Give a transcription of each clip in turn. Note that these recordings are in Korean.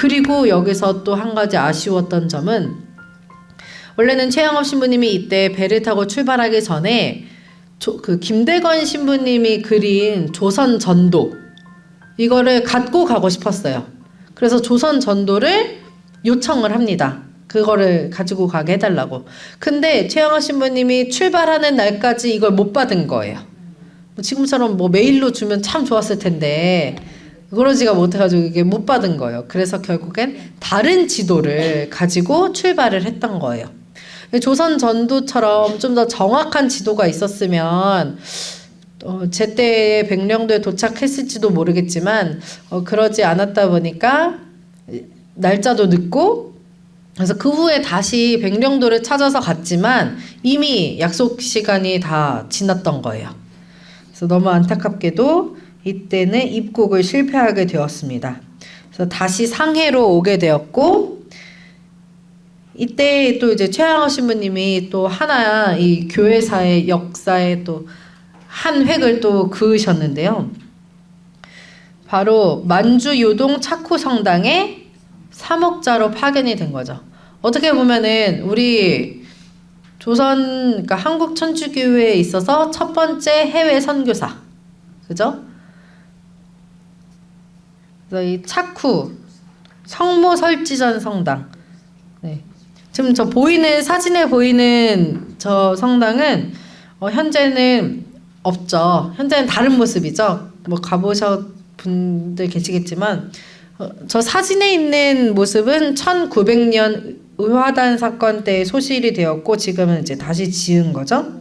그리고 여기서 또 한 가지 아쉬웠던 점은 원래는 최영업 신부님이 이때 배를 타고 출발하기 전에 그 김대건 신부님이 그린 조선 전도 이거를 갖고 가고 싶었어요. 그래서 조선 전도를 요청을 합니다. 그거를 가지고 가게 해달라고. 근데 최영업 신부님이 출발하는 날까지 이걸 못 받은 거예요. 지금처럼 뭐 메일로 주면 참 좋았을 텐데 그러지가 못해가지고 이게 못 받은 거예요. 그래서 결국엔 다른 지도를 가지고 출발을 했던 거예요. 조선 전도처럼 좀 더 정확한 지도가 있었으면 제때 백령도에 도착했을지도 모르겠지만 그러지 않았다 보니까 날짜도 늦고 그래서 그 후에 다시 백령도를 찾아서 갔지만 이미 약속 시간이 다 지났던 거예요. 그래서 너무 안타깝게도 이때는 입국을 실패하게 되었습니다. 그래서 다시 상해로 오게 되었고 이때 또 이제 최양호 신부님이 또 하나 이 교회사의 역사에 또 한 획을 또 그으셨는데요. 바로 만주 요동 차쿠 성당의 사목자로 파견이 된 거죠. 어떻게 보면은 우리 조선 그러니까 한국 천주교회에 있어서 첫 번째 해외 선교사, 그죠? 그래서 이 차쿠 성모 설지전 성당. 네. 지금 저 보이는 사진에 보이는 저 성당은 현재는 없죠. 현재는 다른 모습이죠. 뭐 가보셨 분들 계시겠지만 저 사진에 있는 모습은 1900년 의화단 사건 때 소실이 되었고 지금은 이제 다시 지은 거죠.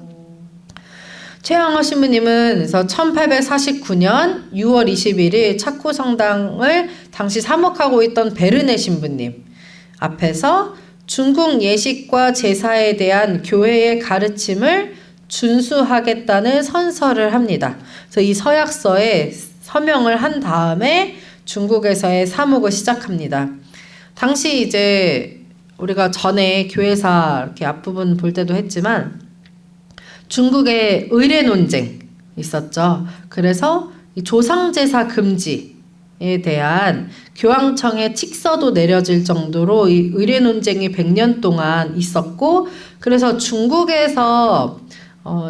최양호 신부님은 그래서 1849년 6월 21일 차쿠 성당을 당시 사목하고 있던 베르네 신부님 앞에서 중국 예식과 제사에 대한 교회의 가르침을 준수하겠다는 선서를 합니다. 그래서 이 서약서에 서명을 한 다음에 중국에서의 사목을 시작합니다. 당시 이제 우리가 전에 교회사 이렇게 앞부분 볼 때도 했지만 중국의 의례 논쟁 있었죠. 그래서 이 조상제사 금지에 대한 교황청의 칙서도 내려질 정도로 이 의례 논쟁이 100년 동안 있었고 그래서 중국에서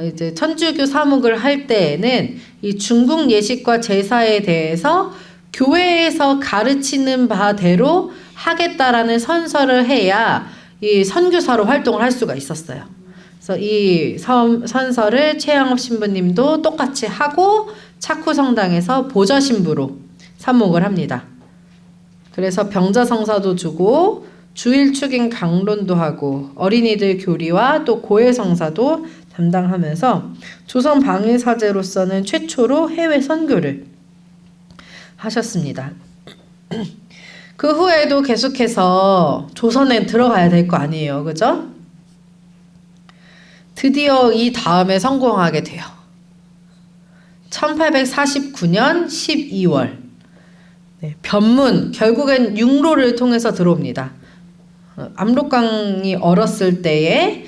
이제 천주교 사목을 할 때에는 이 중국 예식과 제사에 대해서 교회에서 가르치는 바대로 하겠다라는 선서를 해야 이 선교사로 활동을 할 수가 있었어요. 그래서 이 선서를 최양업 신부님도 똑같이 하고 차쿠 성당에서 보좌 신부로 사목을 합니다. 그래서 병자성사도 주고 주일 축인 강론도 하고 어린이들 교리와 또 고해성사도 담당하면서 조선 방일사제로서는 최초로 해외 선교를 하셨습니다. 그 후에도 계속해서 조선에 들어가야 될 거 아니에요. 그죠? 드디어 이 다음에 성공하게 돼요. 1849년 12월 변문, 결국엔 육로를 통해서 들어옵니다. 압록강이 얼었을 때에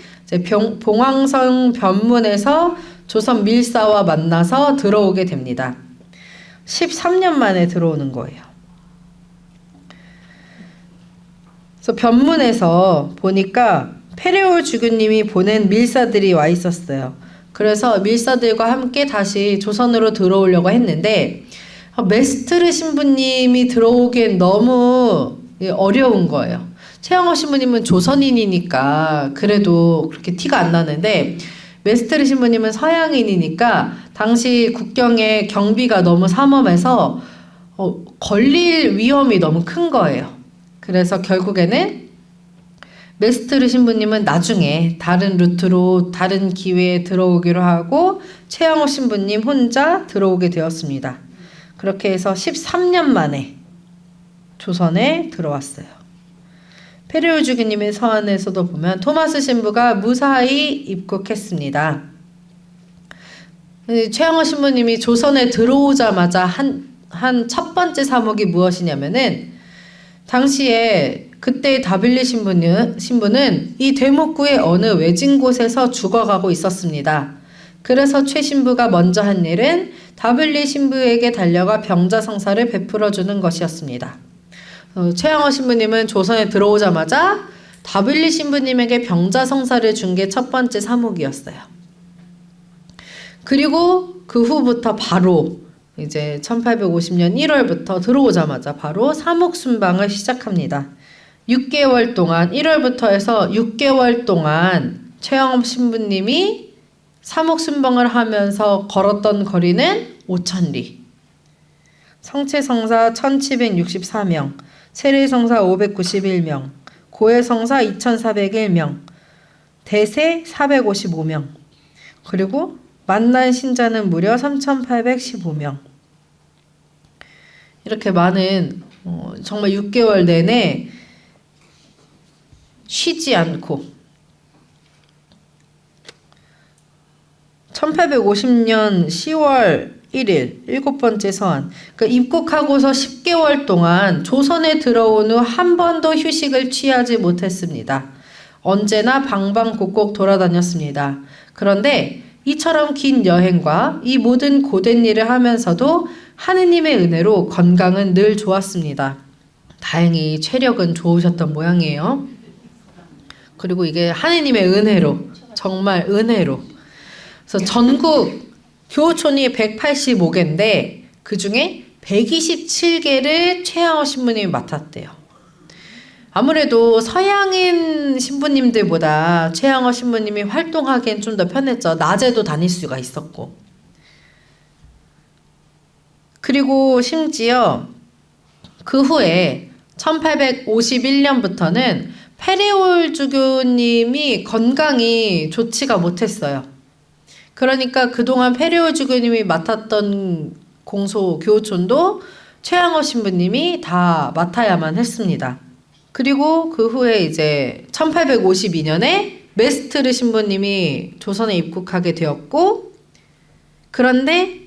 봉황성 변문에서 조선 밀사와 만나서 들어오게 됩니다. 13년 만에 들어오는 거예요. 그래서 변문에서 보니까 페레올 주교님이 보낸 밀사들이 와 있었어요. 그래서 밀사들과 함께 다시 조선으로 들어오려고 했는데 메스트르 신부님이 들어오기엔 너무 어려운 거예요. 최영호 신부님은 조선인이니까 그래도 그렇게 티가 안 나는데 메스트르 신부님은 서양인이니까 당시 국경의 경비가 너무 삼엄해서 걸릴 위험이 너무 큰 거예요. 그래서 결국에는 메스트르 신부님은 나중에 다른 루트로 다른 기회에 들어오기로 하고 최영호 신부님 혼자 들어오게 되었습니다. 그렇게 해서 13년 만에 조선에 들어왔어요. 페레올 주교님의 서한에서도 보면 토마스 신부가 무사히 입국했습니다. 최영호 신부님이 조선에 들어오자마자 한 첫 번째 사목이 무엇이냐면은 당시에 그때 다빌리 신부는 이 대목구의 어느 외진 곳에서 죽어가고 있었습니다. 그래서 최 신부가 먼저 한 일은 다빌리 신부에게 달려가 병자성사를 베풀어 주는 것이었습니다. 최양호 신부님은 조선에 들어오자마자 다빌리 신부님에게 병자성사를 준 게 첫 번째 사목이었어요. 그리고 그 후부터 바로 이제 1850년 1월부터 들어오자마자 바로 사목 순방을 시작합니다. 6개월 동안 1월부터 해서 6개월 동안 최양호 신부님이 사목 순방을 하면서 걸었던 거리는 5,000리. 성체성사 1764명, 세례성사 591명, 고해성사 2401명, 대세 455명, 그리고 만난 신자는 무려 3815명. 이렇게 많은 정말 6개월 내내 쉬지 않고 1850년 10월 1일 7번째 서한, 그러니까 입국하고서 10개월 동안 조선에 들어온 후 한 번도 휴식을 취하지 못했습니다. 언제나 방방곡곡 돌아다녔습니다. 그런데 이처럼 긴 여행과 이 모든 고된 일을 하면서도 하느님의 은혜로 건강은 늘 좋았습니다. 다행히 체력은 좋으셨던 모양이에요. 그리고 이게 하느님의 은혜로, 정말 은혜로. 그래서 전국 교우촌이 185개인데 그 중에 127개를 최양호 신부님이 맡았대요. 아무래도 서양인 신부님들보다 최양호 신부님이 활동하기엔 좀 더 편했죠. 낮에도 다닐 수가 있었고. 그리고 심지어 그 후에 1851년부터는 페레올 주교님이 건강이 좋지가 못했어요. 그러니까 그동안 페레올 주교님이 맡았던 공소 교우촌도 최양호 신부님이 다 맡아야만 했습니다. 그리고 그 후에 이제 1852년에 메스트르 신부님이 조선에 입국하게 되었고, 그런데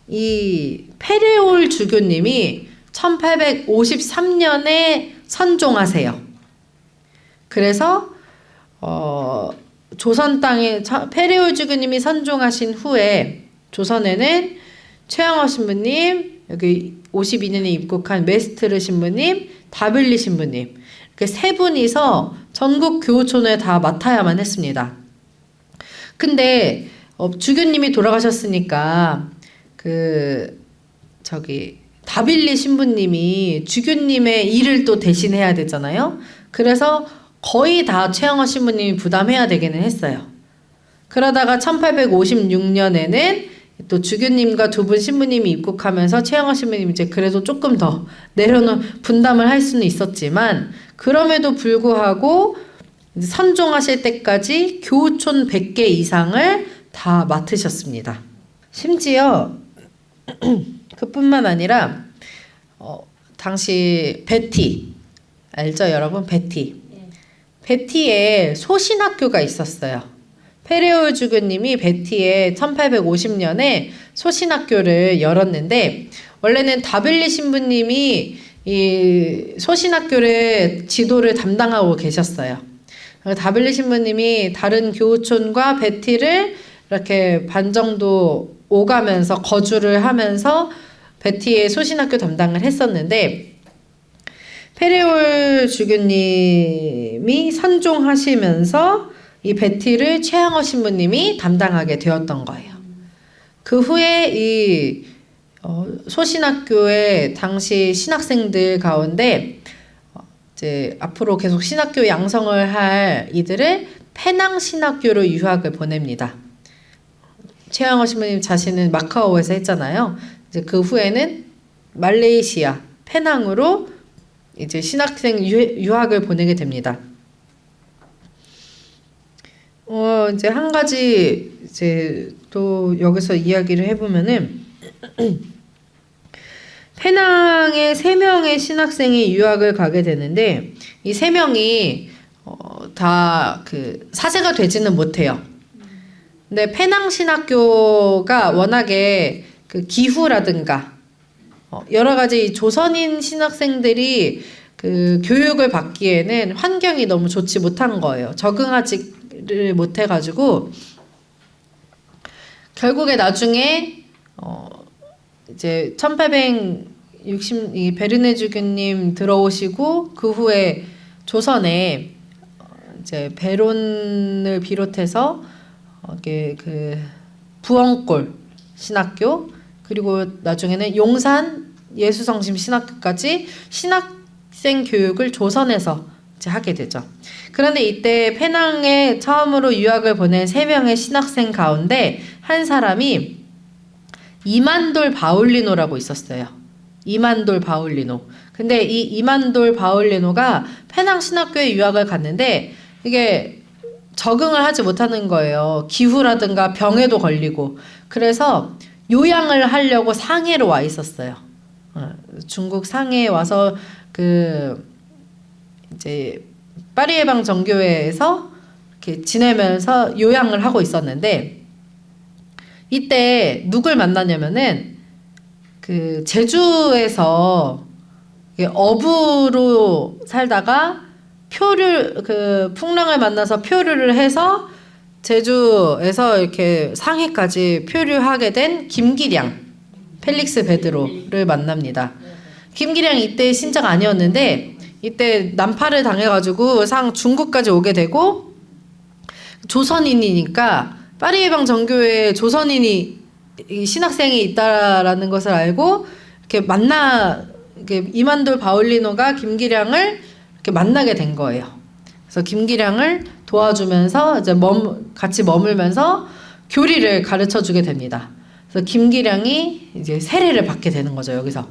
이 페레올 주교님이 1853년에 선종하세요. 그래서 조선 땅에 페레올 주교님이 선종하신 후에 조선에는 최양호 신부님, 여기 52년에 입국한 메스트르 신부님, 다빌리 신부님, 이렇게 세 분이서 전국 교우촌을 다 맡아야만 했습니다. 근데 주교님이 돌아가셨으니까 다빌리 신부님이 주교님의 일을 또 대신해야 되잖아요. 그래서 거의 다 최양호 신부님이 부담해야 되기는 했어요. 그러다가 1856년에는 또 주교님과 두 분 신부님이 입국하면서 최양호 신부님이 이제 그래도 조금 더 분담을 할 수는 있었지만, 그럼에도 불구하고 선종하실 때까지 교우촌 100개 이상을 다 맡으셨습니다. 심지어 그뿐만 아니라 당시 베티 알죠, 여러분? 베티에 소신학교가 있었어요. 페레올 주교님이 베티에 1850년에 소신학교를 열었는데, 원래는 다빌리 신부님이 이 소신학교를 지도를 담당하고 계셨어요. 다빌리 신부님이 다른 교우촌과 베티를 이렇게 반 정도 오가면서 거주를 하면서 베티의 소신학교 담당을 했었는데, 페레올 주교님이 선종하시면서 이 베티를 최양호 신부님이 담당하게 되었던 거예요. 그 후에 이 소신학교의 당시 신학생들 가운데 이제 앞으로 계속 신학교 양성을 할 이들을 페낭 신학교로 유학을 보냅니다. 최양호 신부님 자신은 마카오에서 했잖아요. 이제 그 후에는 말레이시아 페낭으로 이제 신학생 유학을 보내게 됩니다. 이제 한 가지 이제 또 여기서 이야기를 해보면은 페낭에 3명의 신학생이 유학을 가게 되는데, 이 3명이 다 사제가 되지는 못해요. 근데 페낭 신학교가 워낙에 기후라든가 여러 가지 조선인 신학생들이 교육을 받기에는 환경이 너무 좋지 못한 거예요. 적응하지를 못해가지고 결국에 나중에 이제 이 베르네주교님 들어오시고 그 후에 조선에 이제 배론을 비롯해서 이게 그 부엉골 신학교 그리고 나중에는 용산 예수성심 신학교까지 신학생 교육을 조선에서 이제 하게 되죠. 그런데 이때 페낭에 처음으로 유학을 보낸 3명의 신학생 가운데 한 사람이 이만돌 바울리노라고 있었어요. 이만돌 바울리노. 근데 이 이만돌 바울리노가 페낭 신학교에 유학을 갔는데 이게 적응을 하지 못하는 거예요. 기후라든가 병에도 걸리고. 그래서 요양을 하려고 상해로 와 있었어요. 중국 상해에 와서 그 이제 파리예방 정교회에서 이렇게 지내면서 요양을 하고 있었는데 이때 누굴 만나냐면은 그 제주에서 어부로 살다가 풍랑을 만나서 표류를 해서 제주에서 이렇게 상해까지 표류하게 된 김기량, 펠릭스 베드로를 만납니다. 김기량이 이때 신자가 아니었는데 이때 난파를 당해가지고 중국까지 오게 되고 조선인이니까 파리예방 정교회에 조선인이 신학생이 있다라는 것을 알고 이렇게 이만돌 바울리노가 김기량을 이렇게 만나게 된 거예요. 그래서 김기량을 도와주면서 이제 같이 머물면서 교리를 가르쳐 주게 됩니다. 그래서 김기량이 이제 세례를 받게 되는 거죠, 여기서.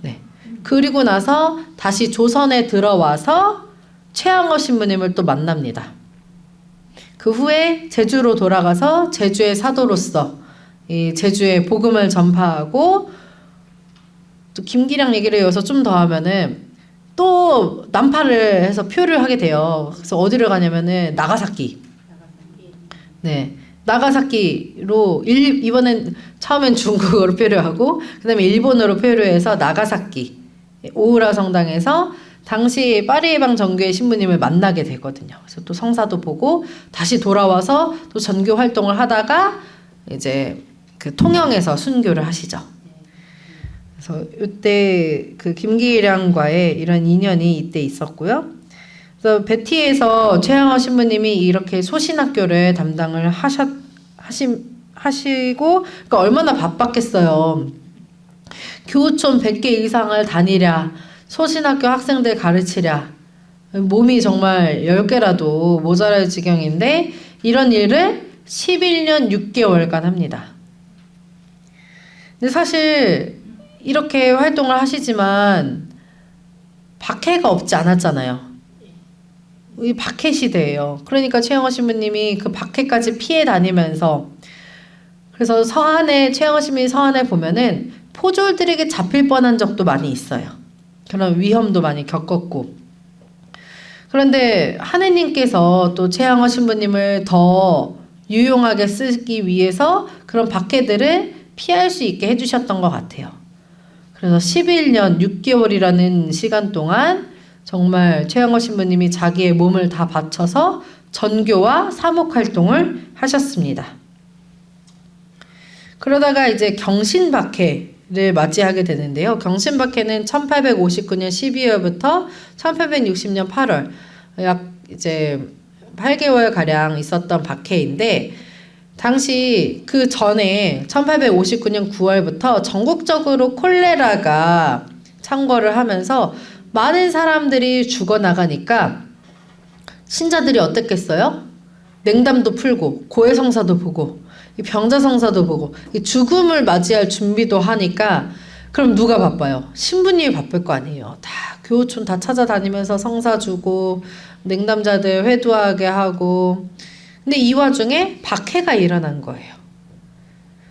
네. 그리고 나서 다시 조선에 들어와서 최양호 신부님을 또 만납니다. 그 후에 제주로 돌아가서 제주의 사도로서 이 제주의 복음을 전파하고 또 김기량 얘기를 이어서 좀 더 하면은 또 난파를 해서 표를 하게 돼요. 그래서 어디를 가냐면은 나가사키. 네. 나가사키로 이번엔 처음엔 중국어로 표류하고 그다음에 일본어로 표류해서 나가사키 오우라 성당에서 당시 파리예방 정교회 신부님을 만나게 되거든요. 그래서 또 성사도 보고 다시 돌아와서 또 전교 활동을 하다가 이제 그 통영에서 순교를 하시죠. 그래서 이때 그 김기량과의 이런 인연이 이때 있었고요. 그래서 베티에서 최양호 신부님이 이렇게 소신학교를 담당을 하시고 그러니까 얼마나 바빴겠어요. 교우촌 100개 이상을 다니랴, 소신학교 학생들 가르치랴, 몸이 정말 10개라도 모자랄 지경인데 이런 일을 11년 6개월간 합니다. 근데 사실 이렇게 활동을 하시지만 박해가 없지 않았잖아요. 이 박해 시대예요. 그러니까 최양호 신부님이 그 박해까지 피해 다니면서 그래서 최양호 신부님 서한에 보면은 포졸들에게 잡힐 뻔한 적도 많이 있어요. 그런 위험도 많이 겪었고. 그런데 하느님께서 또 최양호 신부님을 더 유용하게 쓰기 위해서 그런 박해들을 피할 수 있게 해주셨던 것 같아요. 그래서 11년 6개월이라는 시간 동안 정말 최양호 신부님이 자기의 몸을 다 바쳐서 전교와 사목활동을 하셨습니다. 그러다가 이제 경신박해를 맞이하게 되는데요. 경신박해는 1859년 12월부터 1860년 8월 약 이제 8개월 가량 있었던 박해인데 당시 그 전에 1859년 9월부터 전국적으로 콜레라가 창궐을 하면서 많은 사람들이 죽어나가니까 신자들이 어땠겠어요? 냉담도 풀고 고해성사도 보고 병자성사도 보고 죽음을 맞이할 준비도 하니까 그럼 누가 바빠요? 신부님이 바쁠 거 아니에요. 다 교우촌 다 찾아다니면서 성사 주고 냉담자들 회두하게 하고 근데 이 와중에 박해가 일어난 거예요.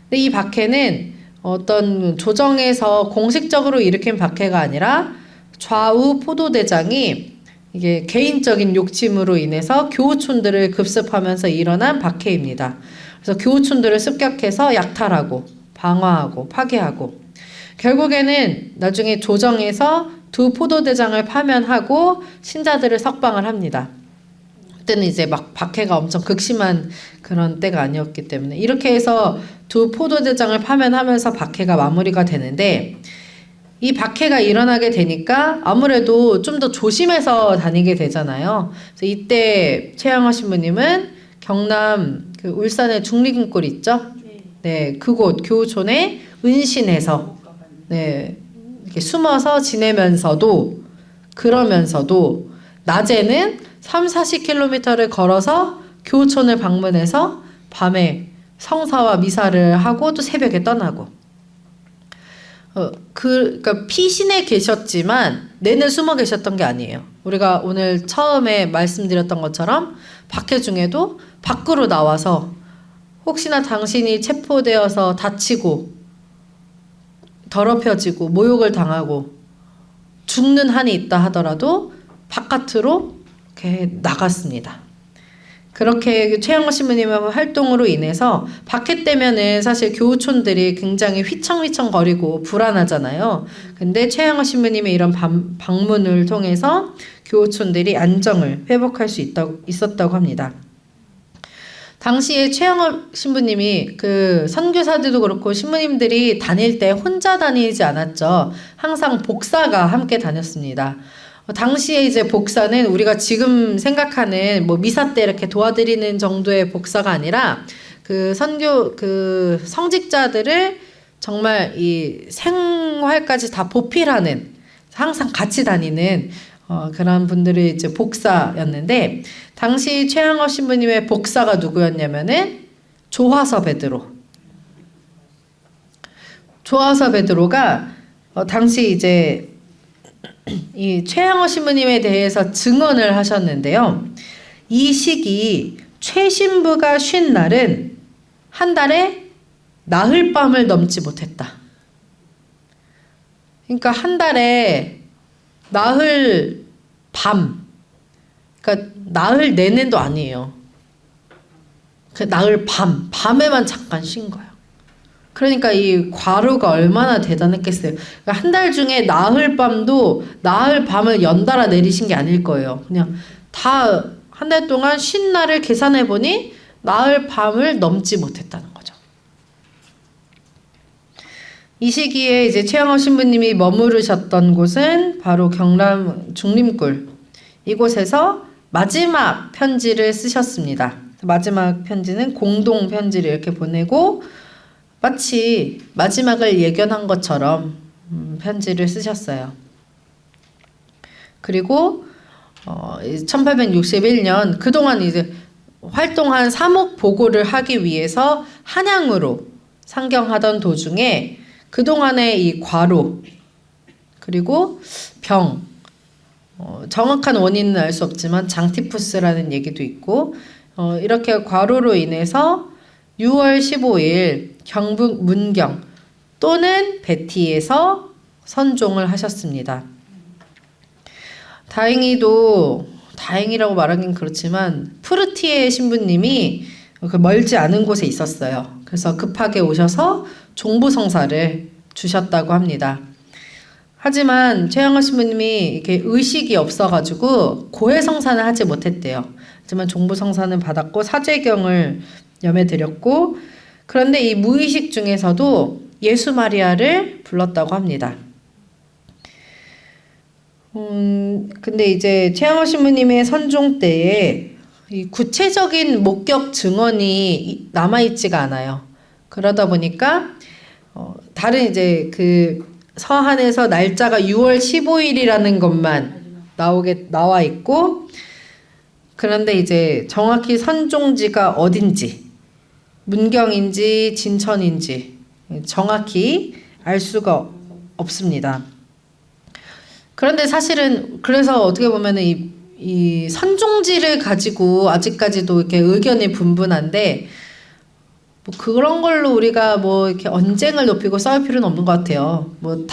근데 이 박해는 어떤 조정에서 공식적으로 일으킨 박해가 아니라 좌우 포도대장이 이게 개인적인 욕심으로 인해서 교우촌들을 급습하면서 일어난 박해입니다. 그래서 교우촌들을 습격해서 약탈하고 방화하고 파괴하고 결국에는 나중에 조정에서 두 포도대장을 파면하고 신자들을 석방을 합니다. 그때는 이제 막 박해가 엄청 극심한 그런 때가 아니었기 때문에 이렇게 해서 두 포도대장을 파면하면서 박해가 마무리가 되는데 이 박해가 일어나게 되니까 아무래도 좀 더 조심해서 다니게 되잖아요. 그래서 이때 최양호 신부님은 경남 그 울산의 중리근골 있죠? 네, 그곳 교우촌에 은신해서 네, 이렇게 숨어서 지내면서도 그러면서도 낮에는 3-40km를 걸어서 교우촌을 방문해서 밤에 성사와 미사를 하고 또 새벽에 떠나고 그러니까 피신에 계셨지만 내내 숨어 계셨던 게 아니에요. 우리가 오늘 처음에 말씀드렸던 것처럼 박해 중에도 밖으로 나와서 혹시나 당신이 체포되어서 다치고 더럽혀지고 모욕을 당하고 죽는 한이 있다 하더라도 바깥으로 이렇게 나갔습니다. 그렇게 최양호 신부님의 활동으로 인해서 박해 때면은 사실 교우촌들이 굉장히 휘청휘청거리고 불안하잖아요. 근데 최양호 신부님의 이런 방문을 통해서 교우촌들이 안정을 회복할 수 있었다고 합니다. 당시에 최양호 신부님이 그 선교사들도 그렇고 신부님들이 다닐 때 혼자 다니지 않았죠. 항상 복사가 함께 다녔습니다. 당시에 이제 복사는 우리가 지금 생각하는 뭐 미사 때 이렇게 도와드리는 정도의 복사가 아니라 그 선교 그 성직자들을 정말 이 생활까지 다 보필하는 항상 같이 다니는 그런 분들이 이제 복사였는데 당시 최양호 신부님의 복사가 누구였냐면은 조화서 베드로. 조화서 베드로가 당시 이제 이 최양호 신부님에 대해서 증언을 하셨는데요. 이 시기 최 신부가 쉰 날은 한 달에 나흘 밤을 넘지 못했다. 그러니까 한 달에 나흘 밤, 그러니까 나흘 내내도 아니에요. 그 나흘 밤에만 잠깐 쉰 거예요. 그러니까 이 과로가 얼마나 대단했겠어요. 그러니까 한 달 중에 나흘 밤도 나흘 밤을 연달아 내리신 게 아닐 거예요. 그냥 다 한 달 동안 쉰 날을 계산해 보니 나흘 밤을 넘지 못했다는 거죠. 이 시기에 이제 최양호 신부님이 머무르셨던 곳은 바로 경남 중림골 이곳에서 마지막 편지를 쓰셨습니다. 마지막 편지는 공동 편지를 이렇게 보내고 마치 마지막을 예견한 것처럼 편지를 쓰셨어요. 그리고 1861년 그동안 이제 활동한 사목 보고를 하기 위해서 한양으로 상경하던 도중에 그동안의 이 과로 그리고 병 정확한 원인은 알 수 없지만 장티푸스라는 얘기도 있고 이렇게 과로로 인해서 6월 15일 경북 문경 또는 베티에서 선종을 하셨습니다. 다행이라고 말하긴 그렇지만 푸르티에 신부님이 멀지 않은 곳에 있었어요. 그래서 급하게 오셔서 종부성사를 주셨다고 합니다. 하지만 최양호 신부님이 이렇게 의식이 없어가지고 고해성사는 하지 못했대요. 하지만 종부성사는 받았고 사죄경을 염해드렸고 그런데 이 무의식 중에서도 예수 마리아를 불렀다고 합니다. 근데 이제 최양호 신부님의 선종 때에 이 구체적인 목격 증언이 남아있지가 않아요. 그러다 보니까 다른 이제 그 서한에서 날짜가 6월 15일이라는 것만 나와 있고 그런데 이제 정확히 선종지가 어딘지 문경인지 진천인지 정확히 알 수가 없습니다. 그런데 사실은 그래서 어떻게 보면은 이 선종지를 가지고 아직까지도 이렇게 의견이 분분한데 뭐 그런 걸로 우리가 뭐 이렇게 언쟁을 높이고 싸울 필요는 없는 것 같아요. 뭐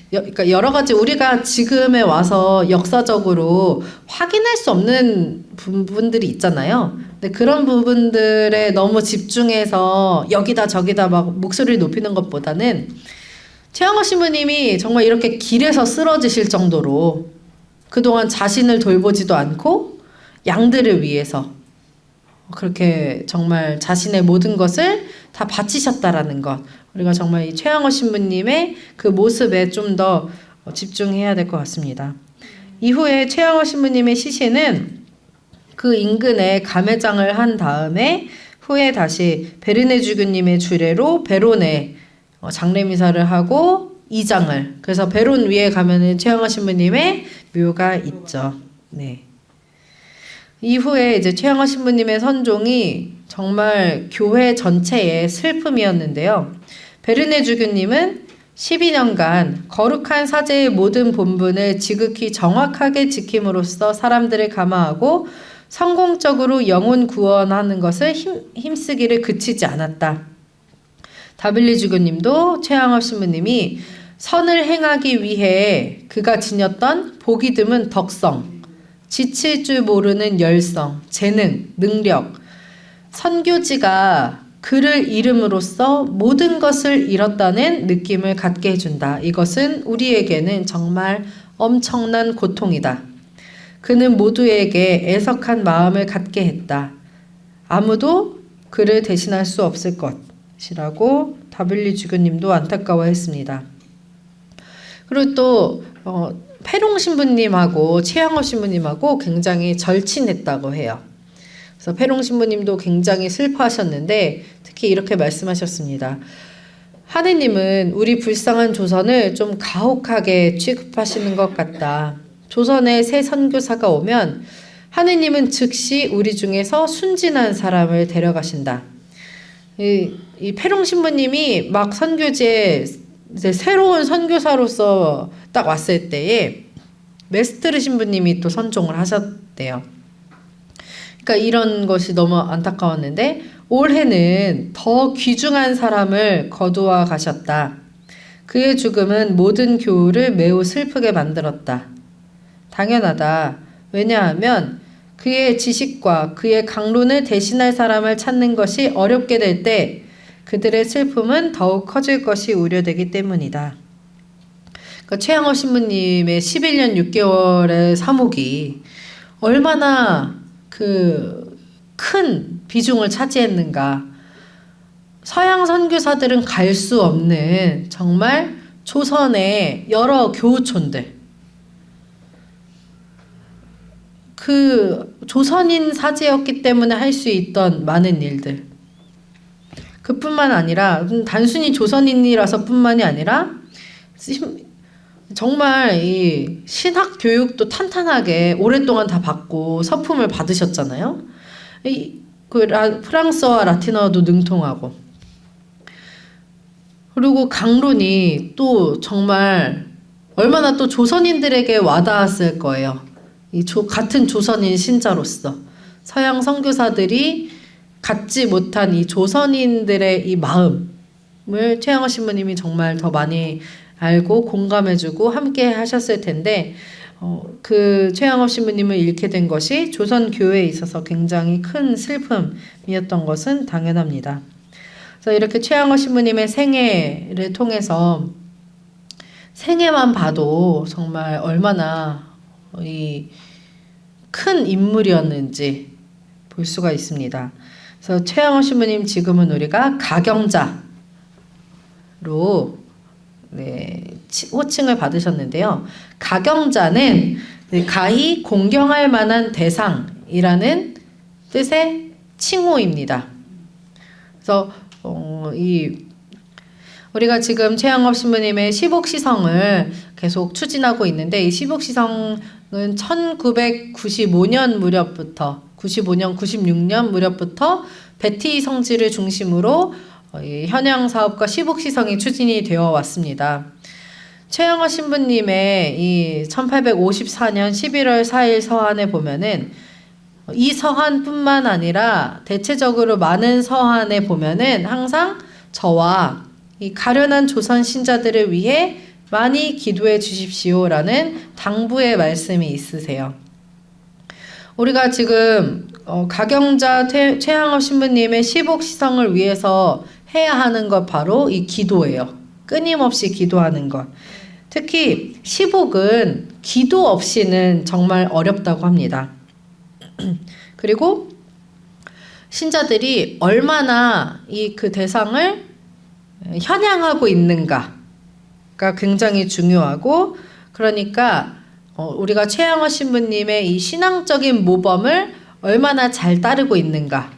그러니까 여러 가지 우리가 지금에 와서 역사적으로 확인할 수 없는 부분들이 있잖아요. 근데 그런 부분들에 너무 집중해서 여기다 저기다 막 목소리를 높이는 것보다는 최양호 신부님이 정말 이렇게 길에서 쓰러지실 정도로 그동안 자신을 돌보지도 않고 양들을 위해서 그렇게 정말 자신의 모든 것을 다 바치셨다라는 것 우리가 정말 이 최양호 신부님의 그 모습에 좀 더 집중해야 될 것 같습니다. 이후에 최양호 신부님의 시신은 그 인근에 가매장을 한 다음에 후에 다시 베르네 주교님의 주례로 베론에 장례미사를 하고 이장을, 그래서 베론 위에 가면은 최양호 신부님의 묘가 있죠. 네. 이후에 이제 최양호 신부님의 선종이 정말 교회 전체의 슬픔이었는데요. 베르네 주교님은 12년간 거룩한 사제의 모든 본분을 지극히 정확하게 지킴으로써 사람들을 감화하고 성공적으로 영혼 구원하는 것을 힘쓰기를 그치지 않았다. 다빌리 주교님도 최양호 신부님이 선을 행하기 위해 그가 지녔던 복이 드문 덕성, 지칠 줄 모르는 열성, 재능, 능력, 선교지가 그를 잃음으로써 모든 것을 잃었다는 느낌을 갖게 해준다. 이것은 우리에게는 정말 엄청난 고통이다. 그는 모두에게 애석한 마음을 갖게 했다. 아무도 그를 대신할 수 없을 것이라고 다빌리 주교님도 안타까워했습니다. 그리고 또 페롱 신부님하고 최양호 신부님하고 굉장히 절친했다고 해요. 그래서 페롱 신부님도 굉장히 슬퍼하셨는데 특히 이렇게 말씀하셨습니다. 하느님은 우리 불쌍한 조선을 좀 가혹하게 취급하시는 것 같다. 조선에 새 선교사가 오면 하느님은 즉시 우리 중에서 순진한 사람을 데려가신다. 이 페롱 신부님이 막 선교지에 이제 새로운 선교사로서 딱 왔을 때에 메스트르 신부님이 또 선종을 하셨대요. 그러니까 이런 것이 너무 안타까웠는데 올해는 더 귀중한 사람을 거두어 가셨다. 그의 죽음은 모든 교우를 매우 슬프게 만들었다. 당연하다. 왜냐하면 그의 지식과 그의 강론을 대신할 사람을 찾는 것이 어렵게 될 때 그들의 슬픔은 더욱 커질 것이 우려되기 때문이다. 그러니까 최양호 신부님의 11년 6개월의 사목이 얼마나 그 큰 비중을 차지했는가. 서양 선교사들은 갈 수 없는 정말 조선의 여러 교우촌들, 그 조선인 사제였기 때문에 할 수 있던 많은 일들, 그뿐만 아니라 단순히 조선인이라서 뿐만이 아니라 정말 이 신학 교육도 탄탄하게 오랫동안 다 받고 서품을 받으셨잖아요. 프랑스어와 라틴어도 능통하고, 그리고 강론이 또 정말 얼마나 또 조선인들에게 와닿았을 거예요. 같은 조선인 신자로서 서양 선교사들이 갖지 못한 이 조선인들의 이 마음을 최양호 신부님이 정말 더 많이 알고 공감해주고 함께 하셨을 텐데, 그 최양호 신부님을 잃게 된 것이 조선 교회에 있어서 굉장히 큰 슬픔이었던 것은 당연합니다. 그래서 이렇게 최양호 신부님의 생애를 통해서 생애만 봐도 정말 얼마나 이 큰 인물이었는지 볼 수가 있습니다. 그래서 최양호 신부님 지금은 우리가 가경자로 호칭을 받으셨는데요. 가경자는 가히 공경할 만한 대상이라는 뜻의 칭호입니다. 그래서 우리가 지금 최양호 신부님의 시복시성을 계속 추진하고 있는데, 이 시복시성은 1995년 무렵부터 96년 무렵부터 베티 성지를 중심으로 현양 사업과 시복시성이 추진이 되어 왔습니다. 최양호 신부님의 이 1854년 11월 4일 서한에 보면은, 이 서한뿐만 아니라 대체적으로 많은 서한에 보면은 항상 저와 이 가련한 조선 신자들을 위해 많이 기도해 주십시오라는 당부의 말씀이 있으세요. 우리가 지금 가경자 최양호 신부님의 시복시성을 위해서 해야 하는 것 바로 이 기도예요. 끊임없이 기도하는 것. 특히 시복은 기도 없이는 정말 어렵다고 합니다. 그리고 신자들이 얼마나 그 대상을 현양하고 있는가가 굉장히 중요하고, 그러니까 우리가 최양호 신부님의 이 신앙적인 모범을 얼마나 잘 따르고 있는가,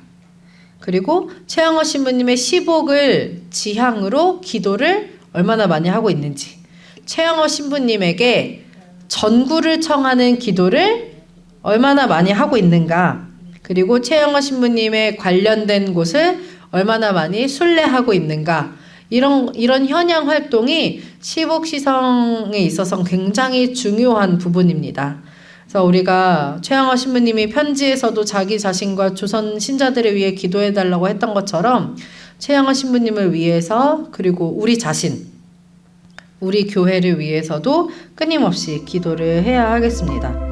그리고 최양호 신부님의 시복을 지향으로 기도를 얼마나 많이 하고 있는지, 최양호 신부님에게 전구를 청하는 기도를 얼마나 많이 하고 있는가, 그리고 최양호 신부님의 관련된 곳을 얼마나 많이 순례하고 있는가, 이런 현양 활동이 시복시성에 있어서 굉장히 중요한 부분입니다. 그래서 우리가 최양호 신부님이 편지에서도 자기 자신과 조선 신자들을 위해 기도해달라고 했던 것처럼 최양호 신부님을 위해서, 그리고 우리 자신, 우리 교회를 위해서도 끊임없이 기도를 해야 하겠습니다.